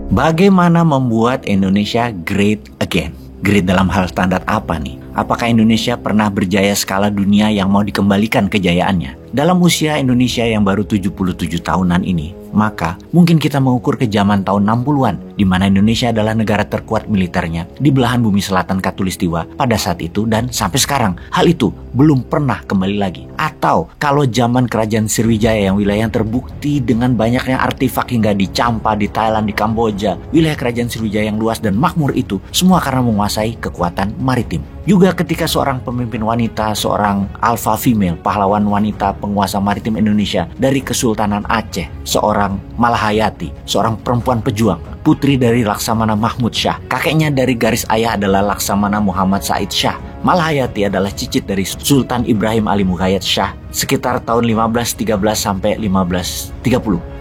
Bagaimana membuat Indonesia great again? Great dalam hal standar apa nih? Apakah Indonesia pernah berjaya skala dunia yang mau dikembalikan kejayaannya? Dalam usia Indonesia yang baru 77 tahunan ini, maka mungkin kita mengukur ke zaman tahun 60-an, di mana Indonesia adalah negara terkuat militernya di belahan bumi selatan Katulistiwa pada saat itu dan sampai sekarang. Hal itu belum pernah kembali lagi. Atau kalau zaman kerajaan Sriwijaya yang wilayah yang terbukti dengan banyaknya artefak hingga di Champa, di Thailand, di Kamboja, wilayah kerajaan Sriwijaya yang luas dan makmur itu semua karena menguasai kekuatan maritim. Juga ketika seorang pemimpin wanita, seorang alpha female, pahlawan wanita penguasa maritim Indonesia dari Kesultanan Aceh, seorang Malahayati, seorang perempuan pejuang, putri dari Laksamana Mahmud Shah. Kakeknya dari garis ayah adalah Laksamana Muhammad Said Shah. Malahayati adalah cicit dari Sultan Ibrahim Ali Mughayat Shah sekitar tahun 1513 sampai 1530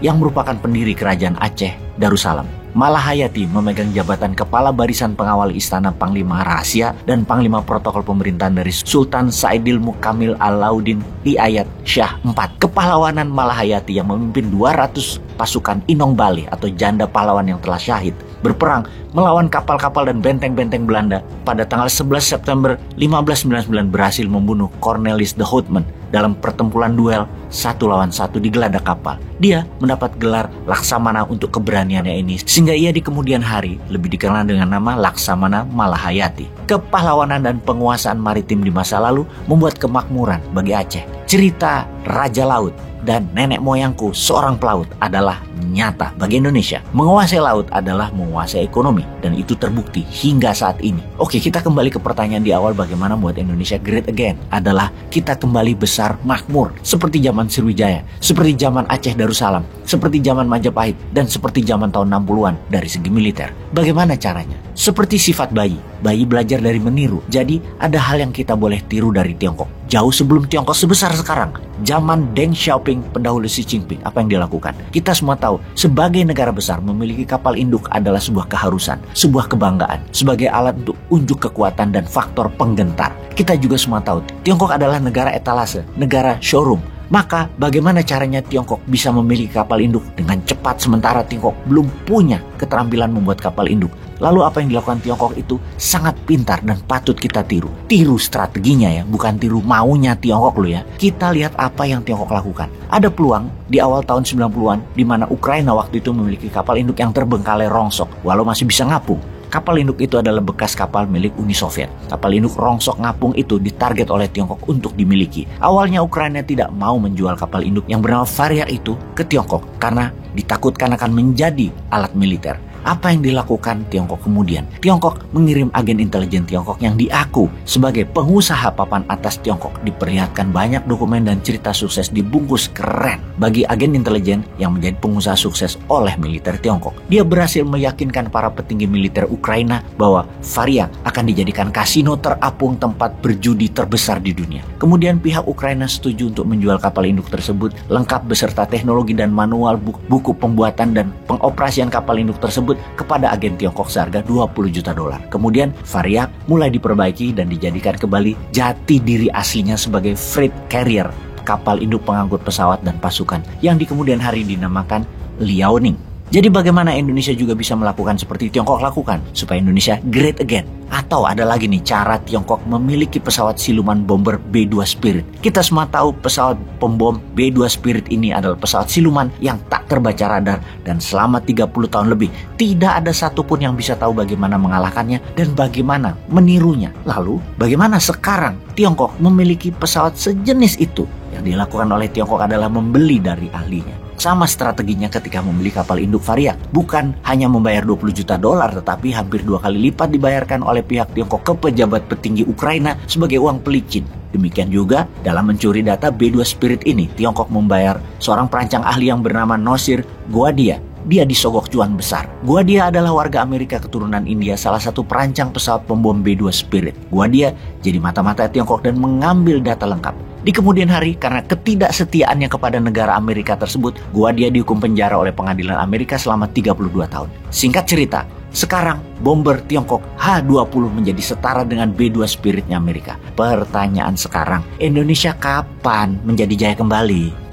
yang merupakan pendiri kerajaan Aceh Darussalam. Malahayati memegang jabatan Kepala Barisan Pengawal Istana Panglima Rahasia dan Panglima Protokol Pemerintahan dari Sultan Saidil Mukamil Alauddin Riayat Shah IV. Kepahlawanan Malahayati yang memimpin 200 pasukan Inong Bale atau janda pahlawan yang telah syahid berperang melawan kapal-kapal dan benteng-benteng Belanda pada tanggal 11 September 1599 berhasil membunuh Cornelis de Houtman dalam pertempuran duel 1 lawan 1 di geladak kapal. Dia mendapat gelar Laksamana untuk keberaniannya ini, sehingga ia di kemudian hari lebih dikenal dengan nama Laksamana Malahayati. Kepahlawanan dan penguasaan maritim di masa lalu membuat kemakmuran bagi Aceh. Cerita Raja Laut dan nenek moyangku seorang pelaut adalah nyata bagi Indonesia. Menguasai laut adalah menguasai ekonomi dan itu terbukti hingga saat ini. Oke, kita kembali ke pertanyaan di awal, bagaimana membuat Indonesia great again? Adalah kita kembali besar makmur seperti zaman Sriwijaya, seperti zaman Aceh Darussalam, seperti zaman Majapahit dan seperti zaman tahun 60-an dari segi militer. Bagaimana caranya? Seperti sifat bayi belajar dari meniru. Jadi ada hal yang kita boleh tiru dari Tiongkok. Jauh sebelum Tiongkok sebesar sekarang, zaman Deng Xiaoping, pendahulu Xi Jinping, apa yang dilakukan? Kita semua tahu, sebagai negara besar memiliki kapal induk adalah sebuah keharusan, sebuah kebanggaan, sebagai alat untuk unjuk kekuatan dan faktor penggentar. Kita juga semua tahu, Tiongkok adalah negara etalase, negara showroom. Maka bagaimana caranya Tiongkok bisa memiliki kapal induk dengan cepat sementara Tiongkok belum punya keterampilan membuat kapal induk? Lalu apa yang dilakukan Tiongkok itu sangat pintar dan patut kita tiru. Tiru strateginya ya, bukan tiru maunya Tiongkok loh ya. Kita lihat apa yang Tiongkok lakukan. Ada peluang di awal tahun 90-an di mana Ukraina waktu itu memiliki kapal induk yang terbengkalai rongsok walau masih bisa ngapung. Kapal induk itu adalah bekas kapal milik Uni Soviet. Kapal induk rongsok ngapung itu ditarget oleh Tiongkok untuk dimiliki. Awalnya Ukraina tidak mau menjual kapal induk yang bernama Varia itu ke Tiongkok karena ditakutkan akan menjadi alat militer. Apa yang dilakukan Tiongkok kemudian? Tiongkok mengirim agen intelijen Tiongkok yang diaku sebagai pengusaha papan atas Tiongkok. Diperlihatkan banyak dokumen dan cerita sukses dibungkus keren bagi agen intelijen yang menjadi pengusaha sukses oleh militer Tiongkok. Dia berhasil meyakinkan para petinggi militer Ukraina bahwa Varia akan dijadikan kasino terapung tempat berjudi terbesar di dunia. Kemudian pihak Ukraina setuju untuk menjual kapal induk tersebut lengkap beserta teknologi dan manual buku pembuatan dan pengoperasian kapal induk tersebut kepada agen Tiongkok seharga $20 juta. Kemudian Varia mulai diperbaiki dan dijadikan kembali jati diri aslinya sebagai freight carrier, kapal induk pengangkut pesawat dan pasukan yang di kemudian hari dinamakan Liaoning. Jadi bagaimana Indonesia juga bisa melakukan seperti Tiongkok lakukan supaya Indonesia great again? Atau ada lagi nih cara Tiongkok memiliki pesawat siluman bomber B-2 Spirit. Kita semua tahu pesawat pembom B-2 Spirit ini adalah pesawat siluman yang tak terbaca radar dan selama 30 tahun lebih tidak ada satupun yang bisa tahu bagaimana mengalahkannya dan bagaimana menirunya. Lalu bagaimana sekarang Tiongkok memiliki pesawat sejenis itu? Yang dilakukan oleh Tiongkok adalah membeli dari ahlinya. Sama strateginya ketika membeli kapal induk Varia. Bukan hanya membayar $20 juta, tetapi hampir 2 kali lipat dibayarkan oleh pihak Tiongkok ke pejabat petinggi Ukraina sebagai uang pelicin. Demikian juga dalam mencuri data B-2 Spirit ini, Tiongkok membayar seorang perancang ahli yang bernama Nosir Guadia. Dia disogok cuan besar. Guadia adalah warga Amerika keturunan India, salah satu perancang pesawat pembom B-2 Spirit. Guadia jadi mata-mata Tiongkok dan mengambil data lengkap. Di kemudian hari, karena ketidaksetiaannya kepada negara Amerika tersebut, Guadia dihukum penjara oleh pengadilan Amerika selama 32 tahun. Singkat cerita, sekarang bomber Tiongkok H-20 menjadi setara dengan B-2 Spiritnya Amerika. Pertanyaan sekarang, Indonesia kapan menjadi jaya kembali?